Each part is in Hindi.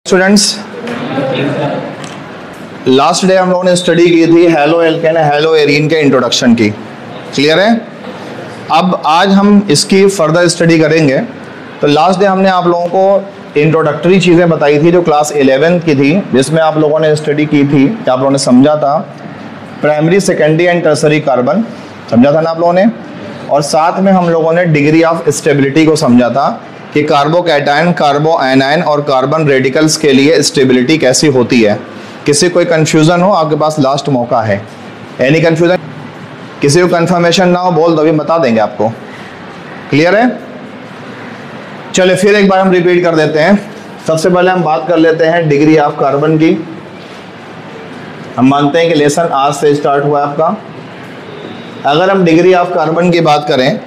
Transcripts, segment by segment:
स्टूडेंट्स, लास्ट डे हम लोगों ने स्टडी की थी हेलो एल्केन हेलो एरीन के इंट्रोडक्शन की। क्लियर है? अब आज हम इसकी फर्दर स्टडी करेंगे। तो लास्ट डे हमने आप लोगों को इंट्रोडक्टरी चीज़ें बताई थी जो क्लास 11 की थी, जिसमें आप लोगों ने स्टडी की थी कि आप लोगों ने समझा था primary, secondary and tertiary carbon, समझा था ना आप लोगों ने। और साथ में हम लोगों ने डिग्री ऑफ स्टेबिलिटी को समझा था कि कार्बोकैटायन, कार्बो आयनाइन और कार्बन रेडिकल्स के लिए स्टेबिलिटी कैसी होती है। किसी कोई कंफ्यूजन हो, आपके पास लास्ट मौका है। एनी कंफ्यूजन, किसी को कंफर्मेशन ना हो बोल दो, अभी बता देंगे आपको। क्लियर है? चलिए फिर एक बार हम रिपीट कर देते हैं। सबसे पहले हम बात कर लेते हैं डिग्री ऑफ कार्बन की। हम मानते हैं कि लेसन आज से स्टार्ट हुआ है आपका। अगर हम डिग्री ऑफ कार्बन की बात करें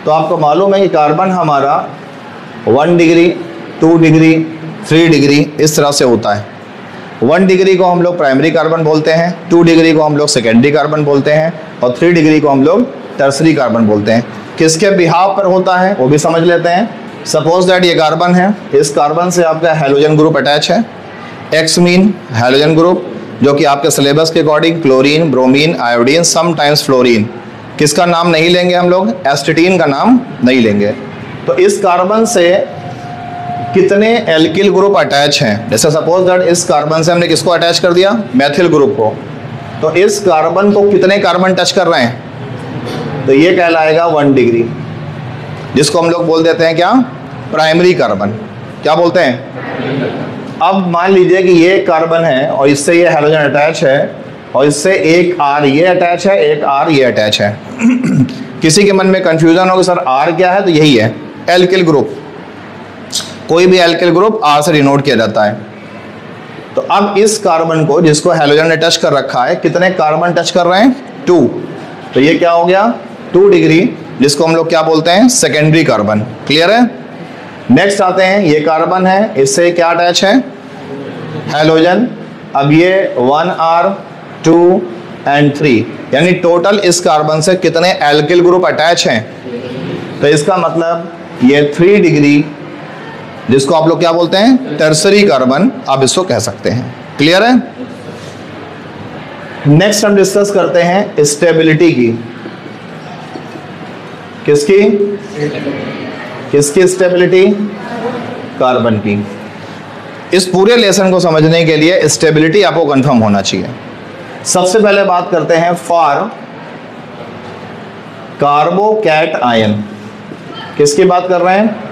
तो आपको मालूम है कि कार्बन हमारा 1 डिग्री, 2 डिग्री, 3 डिग्री इस तरह से होता है। 1 डिग्री को हम लोग प्राइमरी कार्बन बोलते हैं, 2 डिग्री को हम लोग सेकेंडरी कार्बन बोलते हैं और 3 डिग्री को हम लोग टर्सरी कार्बन बोलते हैं। किसके बिहाव पर होता है वो भी समझ लेते हैं। सपोज दैट ये कार्बन है, इस कार्बन से आपका हेलोजन ग्रुप अटैच है। एक्स मीन हेलोजन ग्रुप, जो कि आपके सिलेबस के according chlorine, bromine, iodine, sometimes fluorine. किसका नाम नहीं लेंगे हम लोग? एस्टेटीन का नाम नहीं लेंगे। तो इस कार्बन से कितने एल्किल ग्रुप अटैच हैं? जैसे सपोज दैट इस कार्बन से हमने किसको अटैच कर दिया? मैथिल ग्रुप को। तो इस कार्बन को कितने कार्बन टच कर रहे हैं? तो ये कहलाएगा 1 डिग्री, जिसको हम लोग बोल देते हैं क्या? Primary carbon. क्या बोलते हैं? अब मान लीजिए कि ये कार्बन है और इससे ये हेलोजन अटैच है और इससे एक आर ये अटैच है, एक आर ये अटैच है। किसी के मन में कंफ्यूजन हो कि सर आर क्या है? तो यही है एल्किल ग्रुप। कोई भी एल्किल ग्रुप आर से डिनोट किया जाता है। तो अब इस कार्बन को, जिसको हेलोजन ने टच कर रखा है, कितने कार्बन टच कर रहे हैं? 2। तो ये क्या हो गया? 2 डिग्री, जिसको हम लोग क्या बोलते हैं? Secondary carbon. क्लियर है? नेक्स्ट आते हैं, ये कार्बन है, इससे क्या अटैच है? हेलोजन। अब ये 1R, 2 एंड 3, यानी टोटल इस कार्बन से कितने एल्किल ग्रुप अटैच हैं? तो इसका मतलब ये 3 डिग्री, जिसको आप लोग क्या बोलते हैं? टर्सरी कार्बन, आप इसको कह सकते हैं। क्लियर है? नेक्स्ट हम डिस्कस करते हैं स्टेबिलिटी की। किसकी? किसकी स्टेबिलिटी? कार्बन की। इस पूरे लेसन को समझने के लिए स्टेबिलिटी आपको कंफर्म होना चाहिए। सबसे पहले बात करते हैं फॉर कार्बोकैट आयन। किसकी बात कर रहे हैं?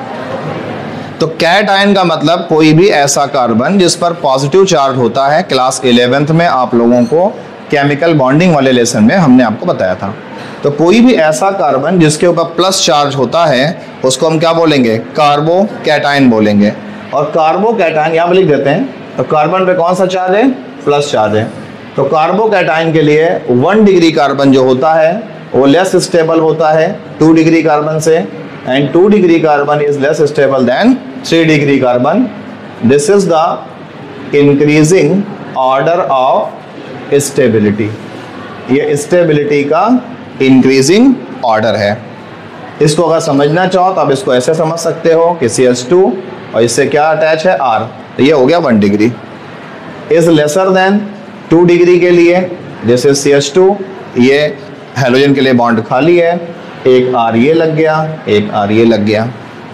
तो कैट आयन का मतलब कोई भी ऐसा कार्बन जिस पर पॉजिटिव चार्ज होता है। क्लास 11th में आप लोगों को केमिकल बॉन्डिंग वाले लेसन में हमने आपको बताया था। तो कोई भी ऐसा कार्बन जिसके ऊपर प्लस चार्ज होता है उसको हम क्या बोलेंगे? कार्बोकैटायन बोलेंगे। और कार्बोकैटायन यहाँ पर लिख देते हैं। तो कार्बन पे कौन सा चार्ज है? प्लस चार्ज है। तो कार्बोकैटायन के लिए 1 डिग्री कार्बन जो होता है वो लेस स्टेबल होता है 2 डिग्री कार्बन से, and 2 degree carbon is less stable then 3 degree carbon. This is the increasing order of stability. ये स्टेबिलिटी का इंक्रीजिंग ऑर्डर है। इसको अगर समझना चाहो तो आप इसको ऐसे समझ सकते हो कि CH2 और इससे क्या अटैच है? R। तो ये हो गया 1 degree. Is lesser than 2 degree के लिए, जैसे CH2, ये हेलोजन के लिए बॉन्ड खाली है, एक R ये लग गया, एक R ये लग गया,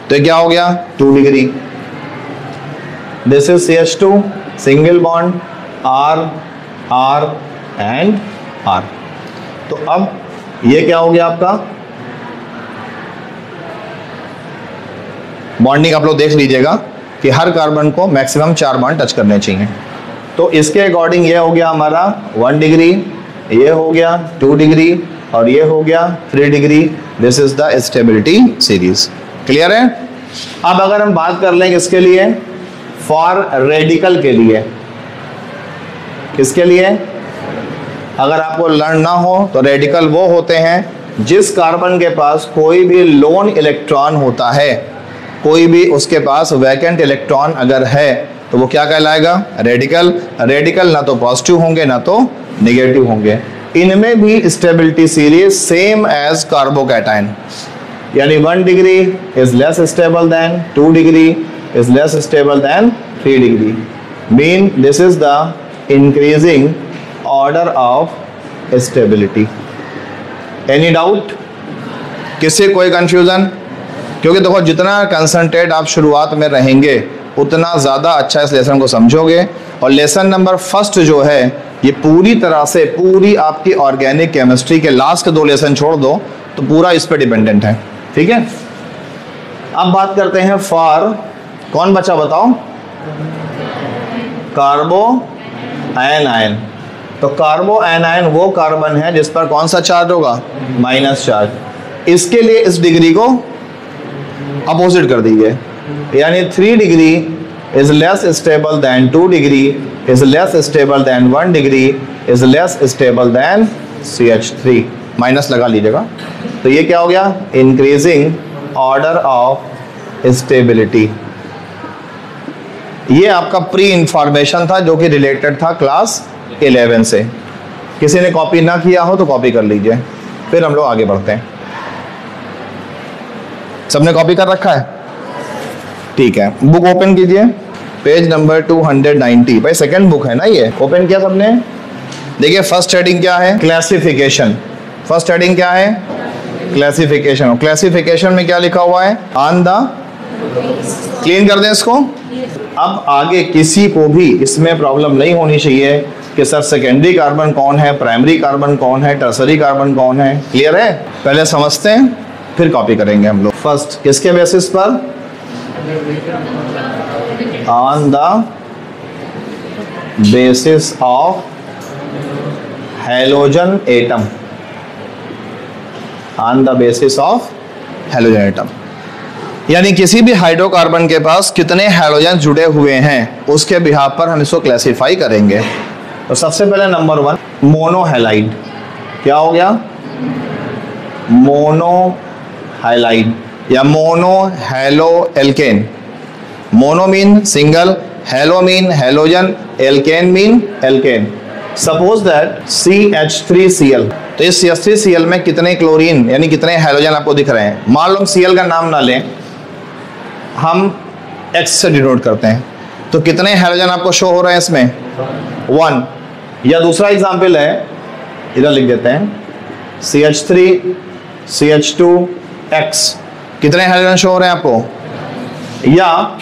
तो क्या हो गया? 2 degree. This is CH2, single bond R, R and R। तो अब ये क्या हो गया आपका? बॉन्डिंग आप लोग देख लीजिएगा कि हर कार्बन को मैक्सिमम 4 बॉन्ड टच करने चाहिए। तो इसके अकॉर्डिंग ये हो गया हमारा 1 डिग्री, ये हो गया 2 डिग्री और ये हो गया 3 degree. This is the stability series. Clear है? अब अगर हम बात कर लें किसके लिए? फॉर रेडिकल के लिए। किसके लिए? अगर आपको लर्न ना हो तो रेडिकल वो होते हैं जिस कार्बन के पास कोई भी लोन इलेक्ट्रॉन होता है, कोई भी उसके पास वैकेंट इलेक्ट्रॉन अगर है तो वो क्या कहलाएगा? रेडिकल। रेडिकल ना तो पॉजिटिव होंगे ना तो नेगेटिव होंगे। इनमें भी stability series same as carbocation, यानी 1 degree is less stable than 2 degree is less stable than 3 degree. Mean this is the increasing order of stability. Any doubt? किसी कोई कंफ्यूजन? क्योंकि देखो जितना कंसंट्रेट आप शुरुआत में रहेंगे उतना ज़्यादा अच्छा इस लेसन को समझोगे। और लेसन नंबर फर्स्ट जो है ये पूरी तरह से पूरी आपकी ऑर्गेनिक केमिस्ट्री के लास्ट के 2 लेसन छोड़ दो तो पूरा इस पर डिपेंडेंट है। ठीक है, अब बात करते हैं फॉर, कौन बचा बताओ? कार्बो एनायन। तो कार्बो एनायन वो कार्बन है जिस पर कौन सा चार्ज होगा? Minus charge. इसके लिए इस डिग्री को अपोजिट कर दीजिए, यानी 3 degree is less stable than 2 degree is less stable then 1 degree is less stable then CH3। Minus लगा लीजिएगा। तो ये क्या हो गया? Increasing order of stability. ये आपका प्री इंफॉर्मेशन था जो कि रिलेटेड था क्लास 11 से। किसी ने कॉपी ना किया हो तो कॉपी कर लीजिए, फिर हम लोग आगे बढ़ते हैं। सबने कॉपी कर रखा है? ठीक है, बुक ओपन कीजिए, पेज नंबर 290। भाई सेकंड बुक है ना ये, ओपन किया सबने? देखिए फर्स्ट हेडिंग क्या है? क्लासिफिकेशन। फर्स्ट हेडिंग क्या है? क्लासिफिकेशन। और क्लासिफिकेशन में क्या लिखा हुआ है? ऑन द, क्लीन कर दें इसको। अब आगे किसी को भी इसमें प्रॉब्लम नहीं होनी चाहिए कि सर सेकेंडरी कार्बन कौन है, प्राइमरी कार्बन कौन है, टर्सरी कार्बन कौन है। क्लियर है? पहले समझते हैं फिर कॉपी करेंगे हम लोग। फर्स्ट किसके बेसिस पर? On the basis of halogen atom. On the basis of halogen atom, यानी किसी भी हाइड्रोकार्बन के पास कितने हैलोजन जुड़े हुए हैं उसके बिहाफ पर हम इसको क्लासिफाई करेंगे। तो सबसे पहले नंबर 1 मोनोहैलाइड। क्या हो गया? मोनोहैलाइड या mono halo alkane. Mono mean single, halo mean halogen, alkane mean alkane. Suppose that CH3Cl। तो इस CH3Cl में कितने क्लोरीन यानी कितने हैलोजन आपको दिख रहे हैं? मान लो हम Cl का नाम ना लें, हम X से डिनोट करते हैं, तो कितने हैलोजन आपको शो हो रहे हैं इसमें? 1। या दूसरा एग्जाम्पल है, इधर लिख देते हैं CH3 CH2 X। कितने हैलोजन शो हो रहे हैं आपको? या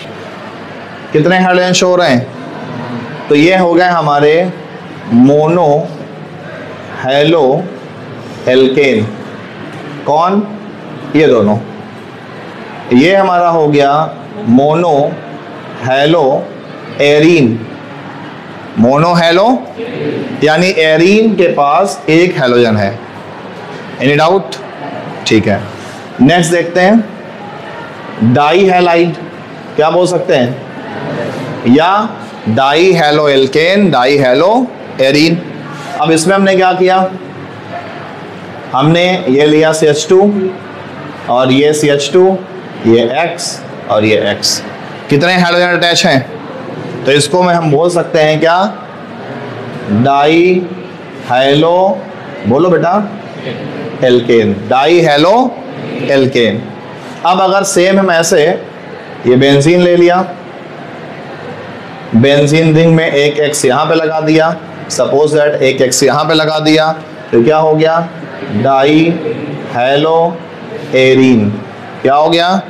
कितने हैलोजन शो हो रहे हैं? तो ये हो गए हमारे मोनो हैलो एल्केन। कौन? ये दोनों। ये हमारा हो गया mono hello arene. Mono hello यानी एरीन के पास एक हैलोजन है। Any doubt? ठीक है, नेक्स्ट देखते हैं डाई हैलाइड। क्या बोल सकते हैं? या di halo alkane, di halo arene. अब इसमें हमने क्या किया? हमने ये लिया CH2 और ये CH2, ये X और ये X। कितने हैलोजन अटैच हैं? तो इसको में हम बोल सकते हैं क्या? डाई हैलो, बोलो बेटा, एल्केन। Di halo alkene. अब अगर सेम हम ऐसे ये बेंजीन ले लिया, बेंजीन रिंग में एक X यहाँ पे लगा दिया, सपोज दैट एक X यहाँ पे लगा दिया, तो क्या हो गया? Di halo arene. क्या हो गया?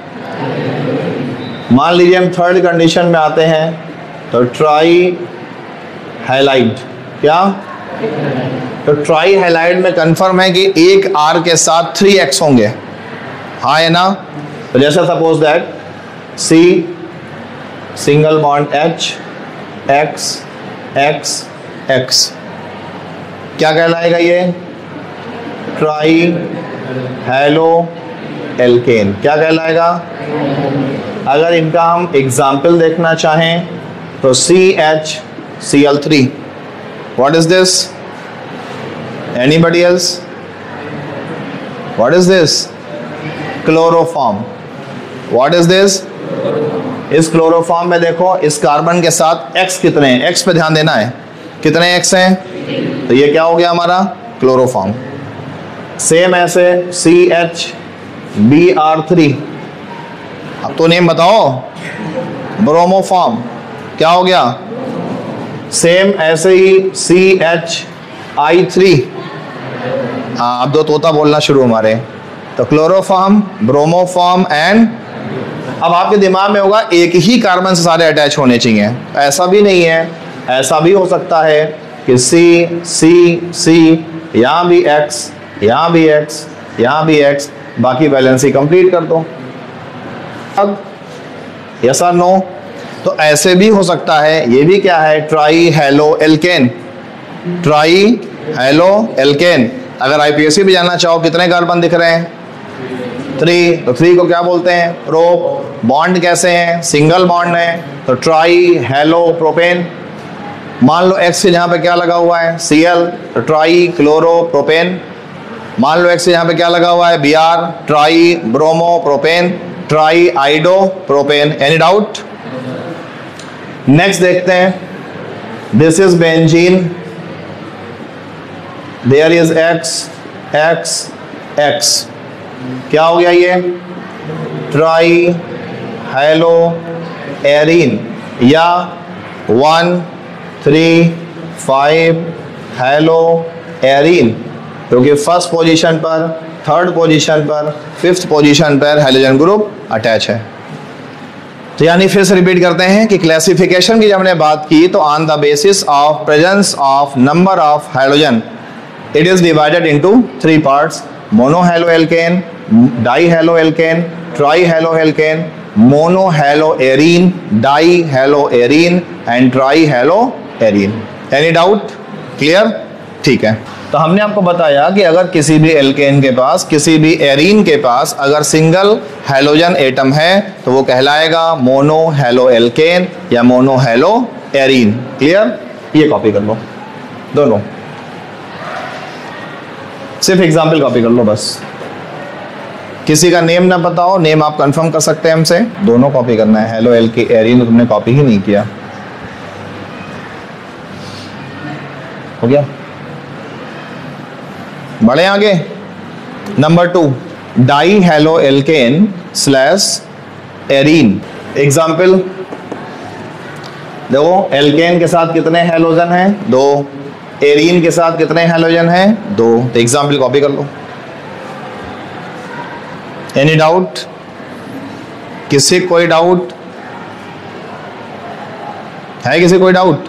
मान लीजिए हम थर्ड कंडीशन में आते हैं, तो ट्राई हैलाइड। क्या? तो ट्राई हैलाइड में कंफर्म है कि एक R के साथ 3X होंगे, हाँ है ना? तो जैसे suppose that C single bond H X X X। क्या कहलाएगा ये? Tri halo alkane. क्या कहलाएगा? अगर इनका हम एग्जाम्पल देखना चाहें तो CHCl3। What is this? Anybody else? What is this? Chloroform. What is this? इस क्लोरोफॉर्म में देखो इस कार्बन के साथ X कितने हैं? X पे ध्यान देना है, कितने X हैं? तो ये क्या हो गया हमारा? क्लोरोफॉर्म। सेम ऐसे CHBr3। अब तो नेम बताओ। ब्रोमोफॉर्म। क्या हो गया? सेम ऐसे ही CH3, हाँ अब दो तोता बोलना शुरू हमारे, तो क्लोरोफॉर्म, ब्रोमोफॉर्म एंड, अब आपके दिमाग में होगा एक ही कार्बन से सारे अटैच होने चाहिए, ऐसा भी नहीं है, ऐसा भी हो सकता है कि C, यहाँ भी X, यहाँ भी X, यहाँ भी X, बाकी वैलेंसी कंप्लीट कर दो। अब यस और नो? तो ऐसे भी हो सकता है, ये भी क्या है, try halo alkene, try halo alkene. अगर आईपीएससी भी जानना चाहो कितने कार्बन दिख रहे हैं, 3, तो 3 को क्या बोलते हैं, प्रोप। बॉन्ड कैसे हैं, सिंगल बॉन्ड है, तो ट्राई हेलो प्रोपेन। मान लो X से यहाँ पे क्या लगा हुआ है, Cl, तो ट्राई क्लोरो प्रोपेन। मान लो X से यहाँ पे क्या लगा हुआ है, Br, tribromopropane, triiodopropane. Any doubt? Next देखते हैं, this is benzene, there is X, X, X, क्या हो गया ये, ट्राई हेलो एरीन, या 1, 3, 5 हेलो एरीन, क्योंकि फर्स्ट पोजीशन पर, थर्ड पोजीशन पर, फिफ्थ पोजीशन पर हाइड्रोजन ग्रुप अटैच है। तो यानी फिर से रिपीट करते हैं कि क्लासिफिकेशन की जब हमने बात की तो on the basis of presence of number of hydrogen it is divided into 3 parts, mono halo alkane, die halo alkane, try halo alkene, mono hello arene, die hello arene and try hello arene. Any doubt? Clear? ठीक है। तो हमने आपको बताया कि अगर किसी भी एल्केन के पास, किसी भी एरीन के पास अगर सिंगल हैलोजन एटम है तो वो कहलाएगा मोनो हेलो एल्केन या मोनो हेलो एरीन। क्लियर? ये कॉपी कर लो दोनों, सिर्फ एग्जाम्पल कॉपी कर लो बस। किसी का नेम ना पता हो, नेम आप कंफर्म कर सकते हैं हमसे, दोनों कॉपी करना है। हेलो एरीन तुमने कॉपी ही नहीं किया, हो गया? बढ़े आगे। Number 2, die hello alkane slash arene. Example देखो, एल्केन के साथ कितने हेलोजन हैं, 2, एरीन के साथ कितने हेलोजन हैं, 2। तो एग्जाम्पल कॉपी कर लो। Any doubt? किसी कोई डाउट है? किसी कोई डाउट?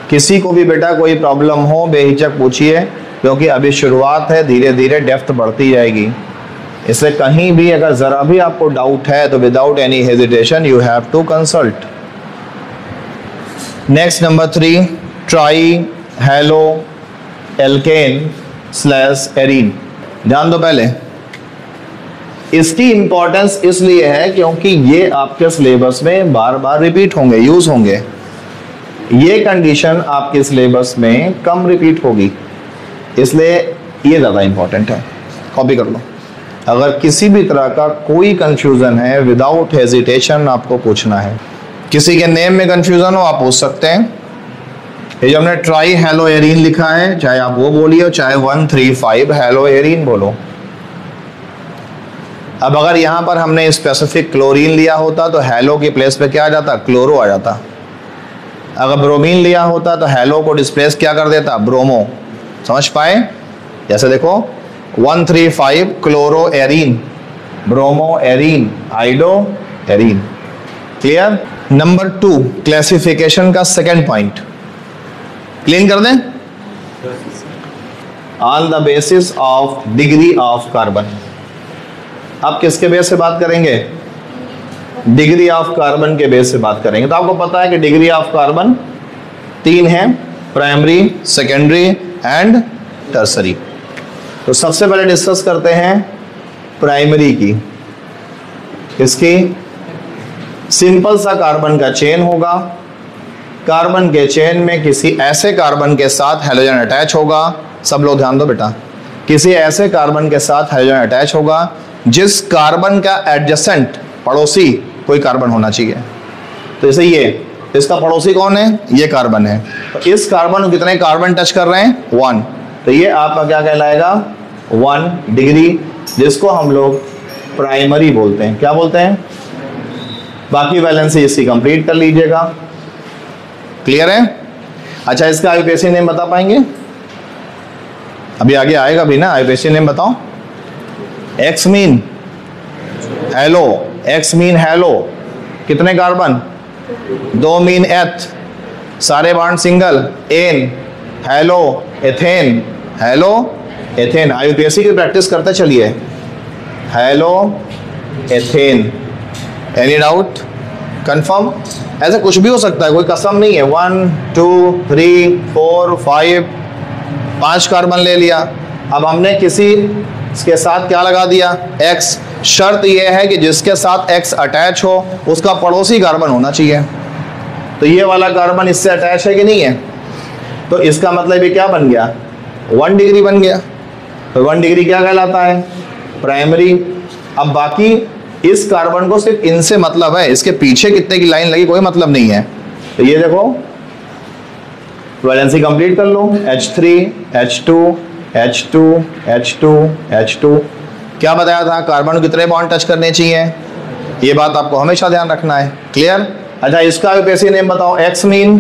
किसी को भी बेटा कोई प्रॉब्लम हो बेहिचक पूछिए, क्योंकि अभी शुरुआत है, धीरे धीरे डेप्थ बढ़ती जाएगी। इसलिए कहीं भी अगर जरा भी आपको डाउट है तो without any hesitation you have to consult. Next number 3, tri halo alkane slash arene. ध्यान दो, पहले इसकी इंपॉर्टेंस इसलिए है क्योंकि ये आपके सिलेबस में बार बार रिपीट होंगे, यूज होंगे। ये कंडीशन आपके सिलेबस में कम रिपीट होगी, इसलिए ये ज़्यादा इंपॉर्टेंट है। कॉपी कर लो। अगर किसी भी तरह का कोई कंफ्यूजन है विदाउट हेजिटेशन आपको पूछना है। किसी के नेम में कंफ्यूजन हो आप पूछ सकते हैं। ये जो हमने ट्राई हेलो एरीन लिखा है, चाहे आप वो बोलिए चाहे 1, 3, 5 हेलो एरीन बोलो। अब अगर यहाँ पर हमने स्पेसिफिक क्लोरीन लिया होता तो हेलो की प्लेस पे क्या आ जाता, क्लोरो आ जाता। अगर ब्रोमीन लिया होता तो हेलो को डिस्प्लेस क्या कर देता, ब्रोमो। समझ पाए? जैसे देखो 1, 3, 5 chloro arene, bromo arene, आइडो arene. Clear? Number 2, classification का सेकेंड पॉइंट क्लीन कर दें। On the basis of degree of carbon. आप किसके बेस से बात करेंगे? डिग्री ऑफ कार्बन के बेस से बात करेंगे। तो आपको पता है कि डिग्री ऑफ कार्बन 3 है, प्राइमरी, सेकेंडरी एंड टर्सरी। तो सबसे पहले डिस्कस करते हैं प्राइमरी की। इसकी सिंपल सा कार्बन का चेन होगा, कार्बन के चेन में किसी ऐसे कार्बन के साथ हाइड्रोजन अटैच होगा। सब लोग ध्यान दो बेटा, किसी ऐसे कार्बन के साथ हाइड्रोजन अटैच होगा जिस कार्बन का एडजेसेंट, पड़ोसी कोई कार्बन होना चाहिए। तो जैसे ये, इसका पड़ोसी कौन है? ये कार्बन है। तो इस कार्बन को कितने कार्बन टच कर रहे हैं? 1। तो ये आपका क्या कहलाएगा? 1 डिग्री, जिसको हम लोग प्राइमरी बोलते हैं। क्या बोलते हैं? बाकी वैलेंसी इसकी कंप्लीट कर लीजिएगा। क्लियर है? अच्छा, इसका आईयूपीएसी नेम बता पाएंगे? अभी आगे आएगा भी ना, आईयूपीएसी नेम बताओ। X mean halo, X mean halo, कितने कार्बन? 2 मीन एथ, सारे bond single, ane, halo ethane, halo ethane. IUPAC की प्रैक्टिस करते चलिए। Halo ethane. Any doubt? Confirm? ऐसे कुछ भी हो सकता है, कोई कसम नहीं है। 1 2 3 4 5 कार्बन ले लिया। अब हमने किसी के साथ क्या लगा दिया? X। शर्त यह है कि जिसके साथ X अटैच हो उसका पड़ोसी कार्बन होना चाहिए। तो ये वाला कार्बन इससे अटैच है कि नहीं है? तो इसका मतलब ये क्या बन गया? 1 डिग्री बन गया। तो 1 डिग्री क्या कहलाता है? प्राइमरी। अब बाकी इस कार्बन को सिर्फ इनसे मतलब है, इसके पीछे कितने की लाइन लगी कोई मतलब नहीं है। तो ये देखो, वैलेंसी कंप्लीट कर लो। H3 H2 H2 H2 H2। क्या बताया था? कार्बन को कितने बॉन्ड टच करने चाहिए? ये बात आपको हमेशा ध्यान रखना है। क्लियर? अच्छा, इसका आईयूपीएसी नेम बताओ। X mean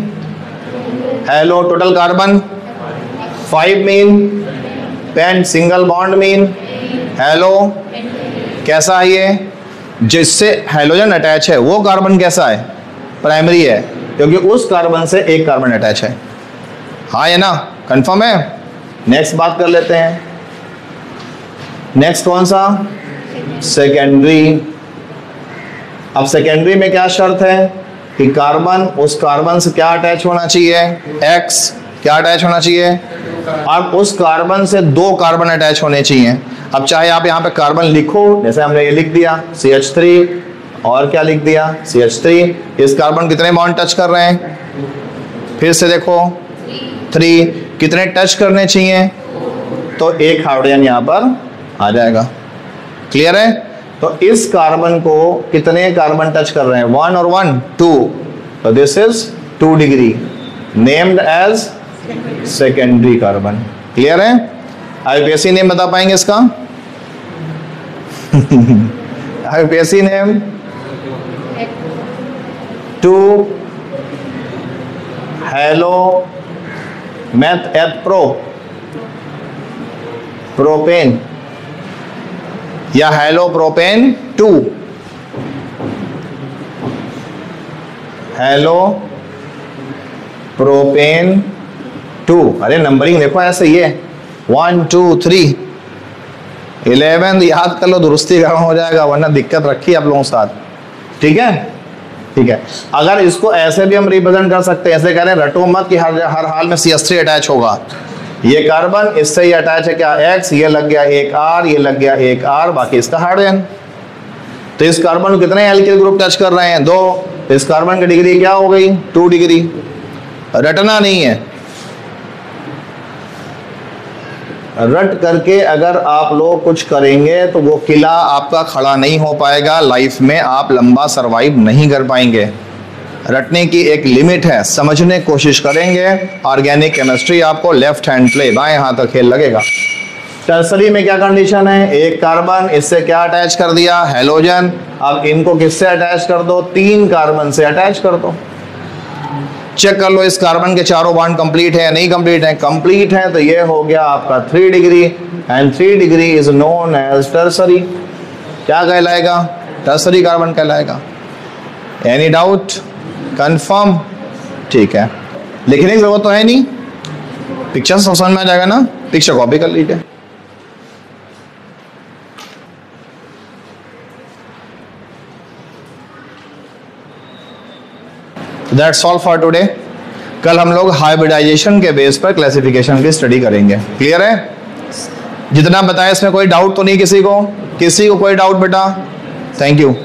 halo, total carbon 5 mean, pen single bond mean, halo कैसा है ये? जिससे हेलोजन अटैच है वो कार्बन कैसा है? प्राइमरी है, क्योंकि उस कार्बन से एक कार्बन अटैच है। हाँ या ना? कंफर्म है? नेक्स्ट बात कर लेते हैं। नेक्स्ट कौन सा? सेकेंडरी। अब सेकेंडरी में क्या शर्त है कि कार्बन उस कार्बन से क्या अटैच होना चाहिए? एक्स। क्या अटैच होना चाहिए? अब उस कार्बन से 2 कार्बन अटैच होने चाहिए। अब चाहे आप यहाँ पे कार्बन लिखो, जैसे हमने ये लिख दिया CH3, और क्या लिख दिया? CH3। इस कार्बन कितने बॉन्ड टच कर रहे हैं? फिर से देखो 3। कितने टच करने चाहिए? तो एक हाइड्रोजन यहाँ पर आ जाएगा। क्लियर है? तो इस कार्बन को कितने कार्बन टच कर रहे हैं? 1 और 1 2। तो this is 2 degree, named as secondary carbon. Clear है? आईयूपीएसी नेम बता पाएंगे इसका? आईयूपीएसी नेम 2 halo meth eth pro propane, या हेलो प्रोपेन 2, हेलो प्रोपेन 2। अरे नंबरिंग देखो ऐसे, ये 1 2 3 11 याद कर लो, दुरुस्ती काम हो जाएगा, वरना दिक्कत रखी आप लोगों के साथ। ठीक है? ठीक है। अगर इसको ऐसे भी हम रिप्रेजेंट कर सकते हैं, ऐसे कह रहे हैं रटो मत कि हर हाल में CH3 अटैच होगा। ये कार्बन इससे ही अटैच है क्या? X। ये लग गया एक R, ये लग गया एक R, बाकी इसका हाइड्रोजन। तो इस कार्बन को कितने एल्किल ग्रुप टच कर रहे हैं? 2। इस कार्बन की डिग्री क्या हो गई? 2 डिग्री। रटना नहीं है, रट करके अगर आप लोग कुछ करेंगे तो वो किला आपका खड़ा नहीं हो पाएगा। लाइफ में आप लंबा सरवाइव नहीं कर पाएंगे। रटने की एक लिमिट है, समझने की कोशिश करेंगे। ऑर्गेनिक केमिस्ट्री आपको लेफ्ट हैंड प्ले, बाएं हाथ का खेल लगेगा। टर्सरी में क्या कंडीशन है? एक कार्बन, इससे क्या अटैच कर दिया? हेलोजन। अब इनको किससे अटैच कर दो? 3 कार्बन से अटैच कर दो। चेक कर लो इस कार्बन के चारों बॉन्ड कंप्लीट है या नहीं कंप्लीट है? कंप्लीट है, तो ये हो गया आपका 3 degree, and 3 degree is known as tertiary. क्या कहलाएगा? टर्सरी कार्बन कहलाएगा। Any doubt? कंफर्म? ठीक है। लिखने की जरूरत तो है नहीं, पिक्चर समझ में आ जाएगा ना? पिक्चर कॉपी कर लीजिए। That's all for today। कल हम लोग हाइब्रिडाइजेशन के बेस पर क्लासिफिकेशन की स्टडी करेंगे। क्लियर है? जितना बताया इसमें कोई डाउट तो नहीं किसी को? किसी को कोई डाउट बेटा? Thank you.